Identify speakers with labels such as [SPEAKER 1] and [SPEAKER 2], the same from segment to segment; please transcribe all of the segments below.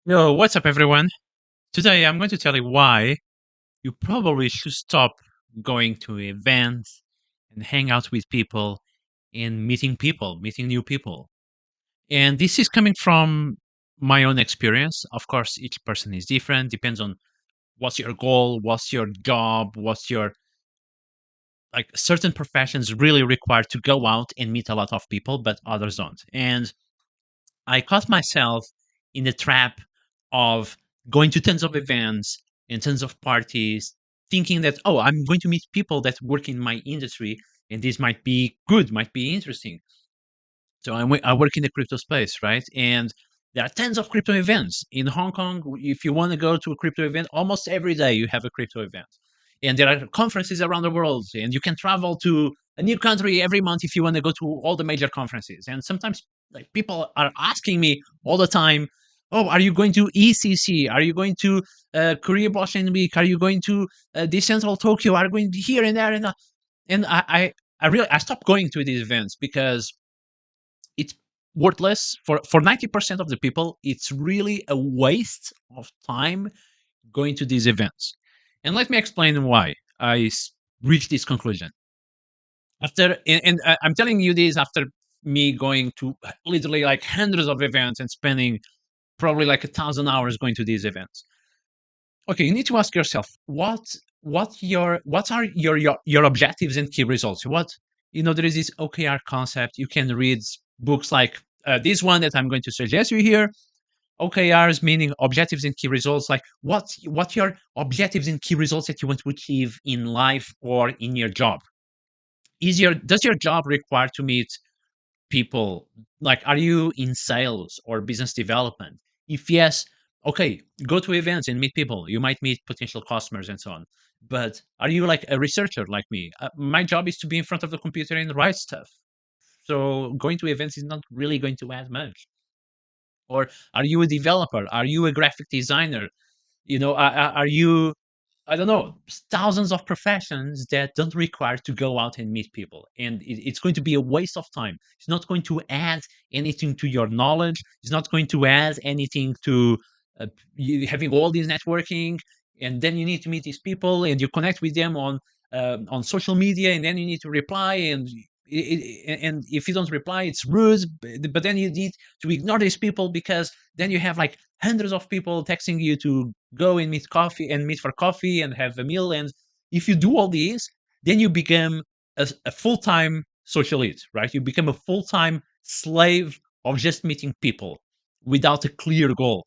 [SPEAKER 1] Yo, what's up, everyone? Today I'm going to tell you why you probably should stop going to events and hang out with people and meeting new people. And this is coming from my own experience. Of course, each person is different, depends on what's your goal, what's your job, what's your like certain professions really require to go out and meet a lot of people, but others don't. And I caught myself in the trap of going to tons of events and tons of parties, thinking that, oh, I'm going to meet people that work in my industry and this might be good, might be interesting. So I work in the crypto space, right? And there are tons of crypto events in Hong Kong. If you want to go to a crypto event, almost every day you have a crypto event. And there are conferences around the world, and you can travel to a new country every month if you want to go to all the major conferences. And sometimes like people are asking me all the time, "Oh, are you going to ECC? Are you going to Korea Blockchain Week? Are you going to Decentral Tokyo? Are you going to here and there?" And I really I stopped going to these events because it's worthless for 90% of the people. It's really a waste of time going to these events. And let me explain why reached this conclusion. I'm telling you this after me going to literally like hundreds of events and spending probably like 1,000 hours going to these events. Okay, you need to ask yourself what are your objectives and key results. There is this OKR concept. You can read books like this one that I'm going to suggest you here. OKRs meaning objectives and key results. Like what your objectives and key results that you want to achieve in life or in your job. Does your job require to meet people? Like, are you in sales or business development? If yes, okay, go to events and meet people. You might meet potential customers and so on. But are you like a researcher like me? My job is to be in front of the computer and write stuff. So going to events is not really going to add much. Or are you a developer? Are you a graphic designer? Are you, I don't know, thousands of professions that don't require to go out and meet people. And it's going to be a waste of time. It's not going to add anything to your knowledge. It's not going to add anything to you having all this networking. And then you need to meet these people and you connect with them on social media. And then you need to reply. And if you don't reply, it's rude. But then you need to ignore these people because then you have like hundreds of people texting you to go and meet for coffee and have a meal. And if you do all these, then you become a full-time socialite, right? You become a full-time slave of just meeting people without a clear goal.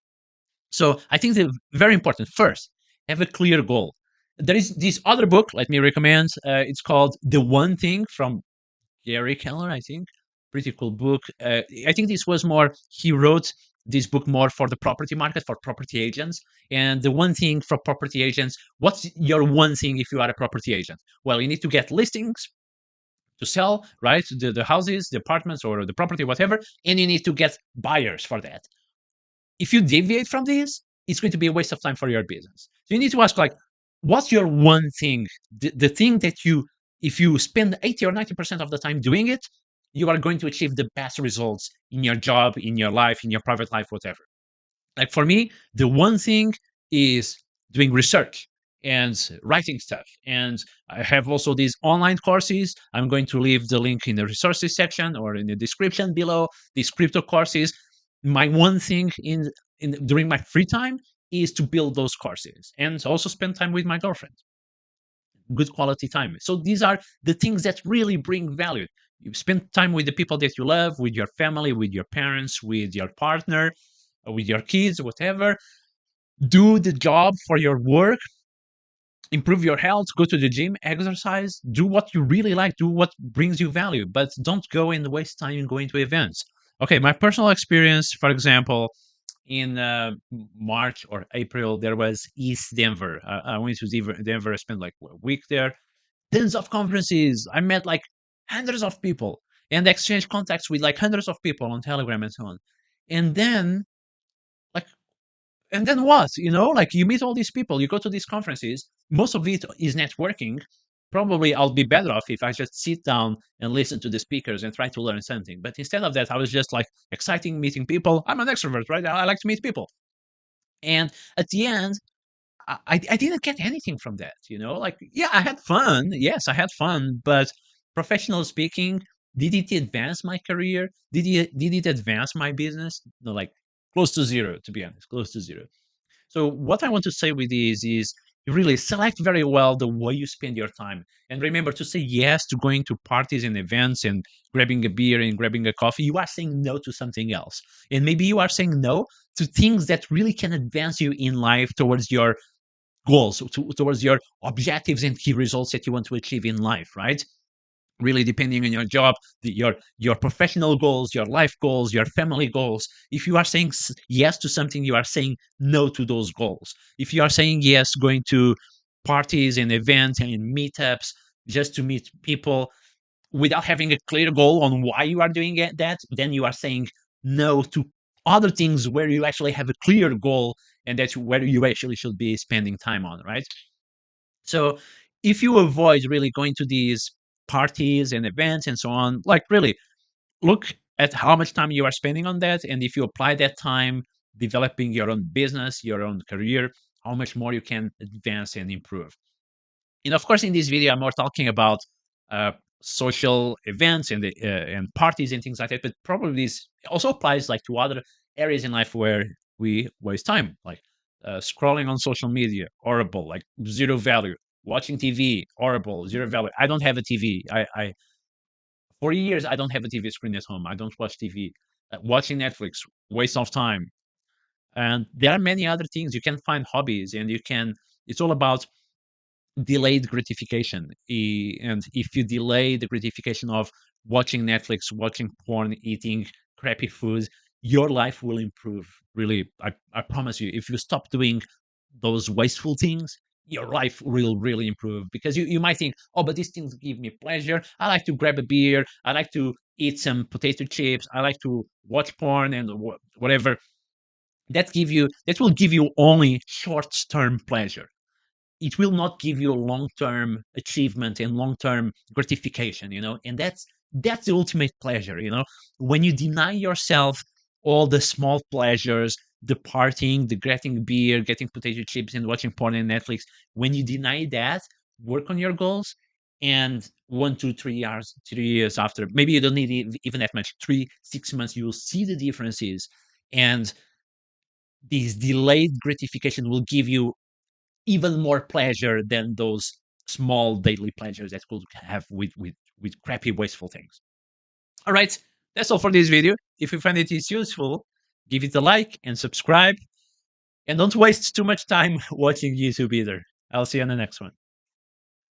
[SPEAKER 1] So I think that very important. First, have a clear goal. There is this other book, let me recommend. It's called The One Thing from Gary Keller, I think. Pretty cool book. I think this was more, he wrote this book more for the property market, for property agents. And the one thing for property agents, what's your one thing if you are a property agent? Well, you need to get listings to sell, right? The houses, the apartments, or the property, whatever. And you need to get buyers for that. If you deviate from this, it's going to be a waste of time for your business. So you need to ask, like, what's your one thing? The thing that if you spend 80 or 90% of the time doing it, you are going to achieve the best results in your job, in your life, in your private life, whatever. Like for me, the one thing is doing research and writing stuff. And I have also these online courses. I'm going to leave the link in the resources section or in the description below. These crypto courses. My one thing in during my free time is to build those courses and also spend time with my girlfriend, good quality time. So these are the things that really bring value. You spend time with the people that you love, with your family, with your parents, with your partner, with your kids, whatever. Do the job for your work, improve your health, go to the gym, exercise, do what you really like, do what brings you value, but don't go and waste time going to events. Okay, my personal experience, for example, in March or April, there was East Denver. I went to Denver. I spent like a week there. Tons of conferences. I met like hundreds of people and exchanged contacts with like hundreds of people on Telegram and so on. And then, like, and then what? Like you meet all these people, you go to these conferences. Most of it is networking. Probably I'll be better off if I just sit down and listen to the speakers and try to learn something. But instead of that, I was just like exciting meeting people. I'm an extrovert, right? I like to meet people. And at the end, I didn't get anything from that, you know? Like, yeah, I had fun. Yes, I had fun, but professional speaking, did it advance my career? Did it advance my business? No, like close to zero, to be honest, close to zero. So what I want to say with this is you really select very well the way you spend your time. And remember to say yes to going to parties and events and grabbing a beer and grabbing a coffee. You are saying no to something else. And maybe you are saying no to things that really can advance you in life towards your goals, towards your objectives and key results that you want to achieve in life, right? Really depending on your job, your professional goals, your life goals, your family goals. If you are saying yes to something, you are saying no to those goals. If you are saying yes going to parties and events and meetups just to meet people without having a clear goal on why you are doing that, then you are saying no to other things where you actually have a clear goal, and that's where you actually should be spending time on, right? So if you avoid really going to these parties and events and so on, like really look at how much time you are spending on that. And if you apply that time developing your own business, your own career, how much more you can advance and improve. And of course, in this video, I'm more talking about uh, social events and parties and things like that. But probably this also applies like to other areas in life where we waste time, like scrolling on social media, horrible, like zero value. Watching TV, horrible, zero value. I don't have a TV. I for years I don't have a TV screen at home. I don't watch TV. Watching Netflix, waste of time. And there are many other things you can find hobbies, and you can. It's all about delayed gratification. And if you delay the gratification of watching Netflix, watching porn, eating crappy food, your life will improve. Really, I promise you. If you stop doing those wasteful things, your life will really improve. Because you might think, oh, but these things give me pleasure. I like to grab a beer. I like to eat some potato chips. I like to watch porn and whatever. That will give you only short-term pleasure. It will not give you long-term achievement and long-term gratification, and that's the ultimate pleasure. When you deny yourself all the small pleasures, the partying, the getting beer, getting potato chips and watching porn on Netflix, when you deny that, work on your goals, and 1 2 3 years 3 years after, maybe you don't need even that much, 3 6 months, you will see the differences. And this delayed gratification will give you even more pleasure than those small daily pleasures that could have with crappy wasteful things. All right, that's all for this video. If you find it is useful, give it a like and subscribe, and don't waste too much time watching YouTube either. I'll see you on the next one.